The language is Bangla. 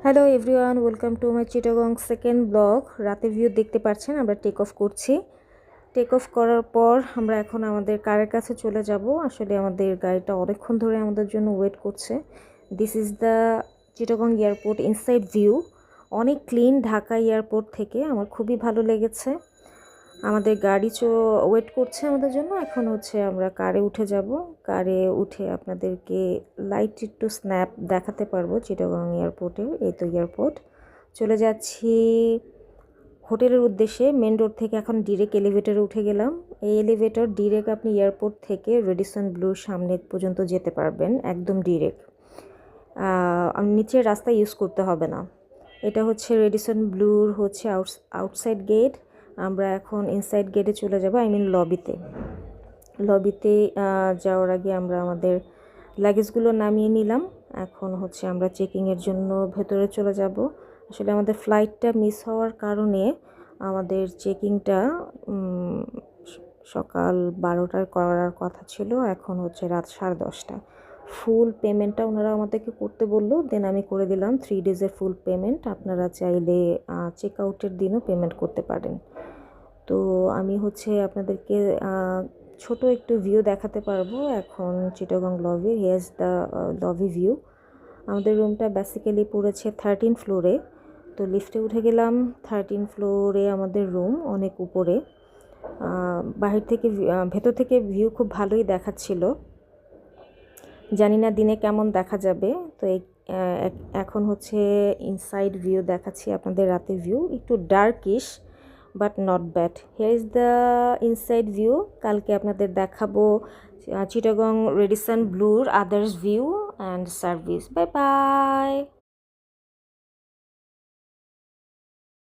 Hello everyone, welcome to my Chittagong second blog. রাতের ভিউ দেখতে পাচ্ছেন, আমরা টেক অফ করছি। টেক অফ করার পর আমরা এখন আমাদের কারের কাছে চলে যাব। আসলে আমাদের গাড়িটা অনেকক্ষণ ধরে আমাদের জন্য ওয়েট করছে। This is the Chittagong airport inside view. অনেক ক্লিন ঢাকা এয়ারপোর্ট থেকে, আমার খুবই ভালো লেগেছে। আমাদের গাড়ি ওয়েট করছে আমাদের জন্য। এখন হচ্ছে আমরা কারে উঠে যাব। কারে উঠে আপনাদেরকে লাইট একটু স্ন্যাপ দেখাতে পারবো চিটাগং এয়ারপোর্টের। এই তো এয়ারপোর্ট। চলে যাচ্ছি হোটেলের উদ্দেশ্যে। মেন রোড থেকে এখন ডিরেক্ট এলিভেটরে উঠে গেলাম। এই এলিভেটর ডিরেক্ট আপনি এয়ারপোর্ট থেকে রেডিসন ব্লুর সামনে পর্যন্ত যেতে পারবেন, একদম ডিরেক্ট। নিচের রাস্তা ইউজ করতে হবে না। এটা হচ্ছে রেডিসন ব্লুর হচ্ছে আউটসাইড গেট। আমরা এখন ইনসাইড গেটে চলে যাব, আই মিন লবিতে। লবিতে যাওয়ার আগে আমরা আমাদের লাগেজগুলো নামিয়ে নিলাম। এখন হচ্ছে আমরা চেকিংয়ের জন্য ভেতরে চলে যাব। আসলে আমাদের ফ্লাইটটা মিস হওয়ার কারণে আমাদের চেকিংটা সকাল 12টায় করার কথা ছিল, এখন হচ্ছে রাত 10:30। ফুল পেমেন্টটা ওনারা আমাদেরকে করতে বললো, দেন আমি করে দিলাম 3 ডেজের ফুল পেমেন্ট। আপনারা চাইলে চেক আউটের দিনও পেমেন্ট করতে পারেন। তো আমি হচ্ছে আপনাদেরকে ছোট একটু ভিউ দেখাতে পারবো এখন Chittagong lobby. Here's the lobby view. আমাদের রুমটা বেসিক্যালি পড়েছে 13 ফ্লোরে। তো লিফটে উঠে গেলাম। 13 ফ্লোরে আমাদের রুম, অনেক উপরে। বাহির থেকে ভেতর থেকে ভিউ খুব ভালোই দেখাচ্ছিল। জানি না দিনে কেমন দেখা যাবে। তো এখন হচ্ছে ইনসাইড ভিউ দেখাচ্ছি আপনাদের, রাতের ভিউ একটু darkish but not bad. Here is the inside view. কালকে আপনাদের দেখাবো চিটাগং রেডিসন ব্লুর others view and service. Bye by.